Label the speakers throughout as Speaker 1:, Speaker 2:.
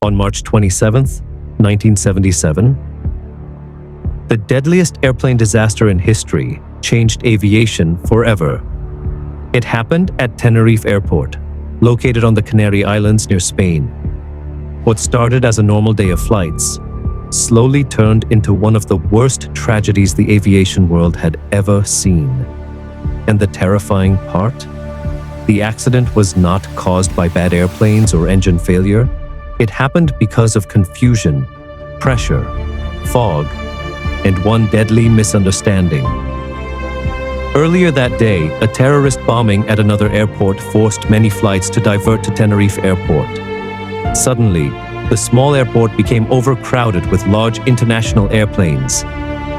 Speaker 1: On March 27, 1977, the deadliest airplane disaster in history changed aviation forever. It happened at Tenerife Airport, located on the Canary Islands near Spain. What started as a normal day of flights slowly turned into one of the worst tragedies the aviation world had ever seen. And the terrifying part? The accident was not caused by bad airplanes or engine failure. It happened because of confusion, pressure, fog, and one deadly misunderstanding. Earlier that day, a terrorist bombing at another airport forced many flights to divert to Tenerife Airport. Suddenly, the small airport became overcrowded with large international airplanes.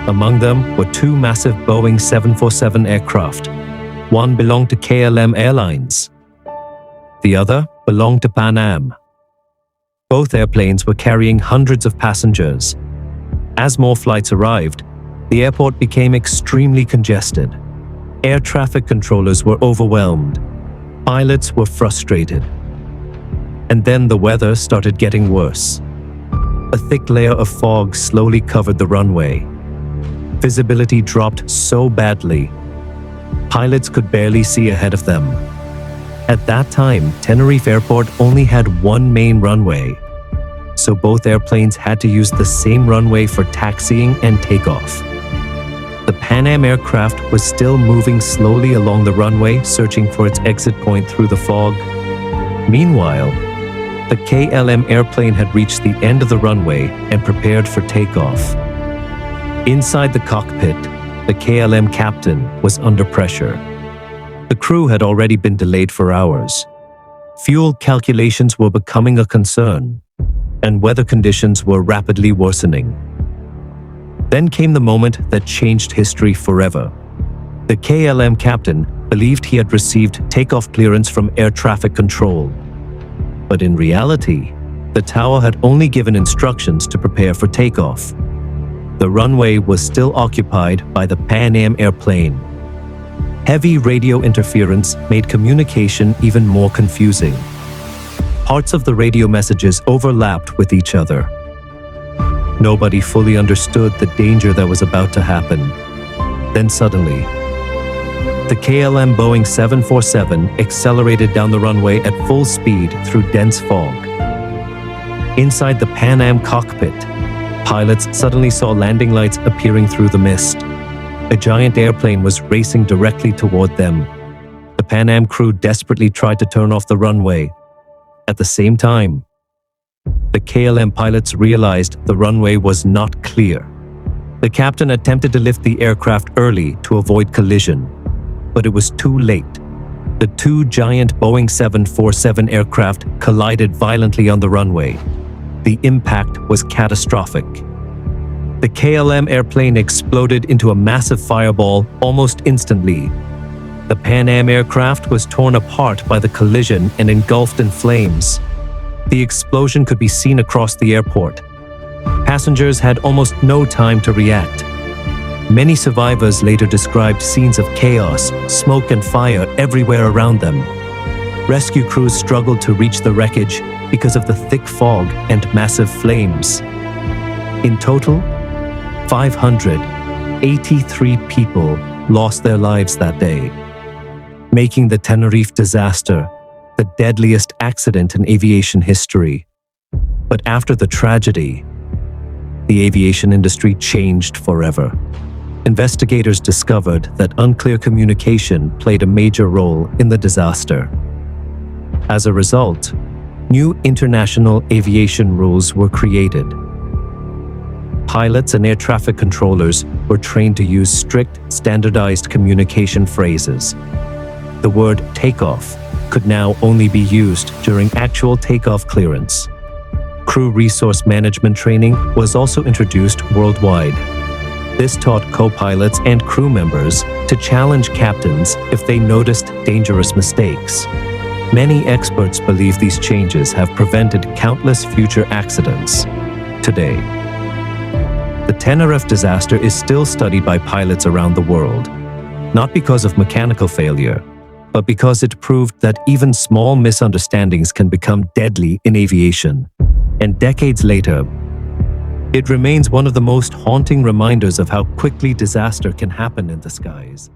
Speaker 1: Among them were two massive Boeing 747 aircraft. One belonged to KLM Airlines. The other belonged to Pan Am. Both airplanes were carrying hundreds of passengers. As more flights arrived, the airport became extremely congested. Air traffic controllers were overwhelmed. Pilots were frustrated. And then the weather started getting worse. A thick layer of fog slowly covered the runway. Visibility dropped so badly, pilots could barely see ahead of them. At that time, Tenerife Airport only had one main runway, so both airplanes had to use the same runway for taxiing and takeoff. The Pan Am aircraft was still moving slowly along the runway, searching for its exit point through the fog. Meanwhile, the KLM airplane had reached the end of the runway and prepared for takeoff. Inside the cockpit, the KLM captain was under pressure. The crew had already been delayed for hours. Fuel calculations were becoming a concern, and weather conditions were rapidly worsening. Then came the moment that changed history forever. The KLM captain believed he had received takeoff clearance from air traffic control. But in reality, the tower had only given instructions to prepare for takeoff. The runway was still occupied by the Pan Am airplane. Heavy radio interference made communication even more confusing. Parts of the radio messages overlapped with each other. Nobody fully understood the danger that was about to happen. Then suddenly, the KLM Boeing 747 accelerated down the runway at full speed through dense fog. Inside the Pan Am cockpit, pilots suddenly saw landing lights appearing through the mist. A giant airplane was racing directly toward them. The Pan Am crew desperately tried to turn off the runway. At the same time, the KLM pilots realized the runway was not clear. The captain attempted to lift the aircraft early to avoid collision, but it was too late. The two giant Boeing 747 aircraft collided violently on the runway. The impact was catastrophic. The KLM airplane exploded into a massive fireball almost instantly. The Pan Am aircraft was torn apart by the collision and engulfed in flames. The explosion could be seen across the airport. Passengers had almost no time to react. Many survivors later described scenes of chaos, smoke and fire everywhere around them. Rescue crews struggled to reach the wreckage because of the thick fog and massive flames. In total, 583 people lost their lives that day, making the Tenerife Disaster the deadliest accident in aviation history. But after the tragedy, the aviation industry changed forever. Investigators discovered that unclear communication played a major role in the disaster. As a result, new international aviation rules were created. Pilots and air traffic controllers were trained to use strict, standardized communication phrases. The word takeoff could now only be used during actual takeoff clearance. Crew resource management training was also introduced worldwide. This taught co-pilots and crew members to challenge captains if they noticed dangerous mistakes. Many experts believe these changes have prevented countless future accidents. Today, the Tenerife disaster is still studied by pilots around the world, not because of mechanical failure, but because it proved that even small misunderstandings can become deadly in aviation. And decades later, it remains one of the most haunting reminders of how quickly disaster can happen in the skies.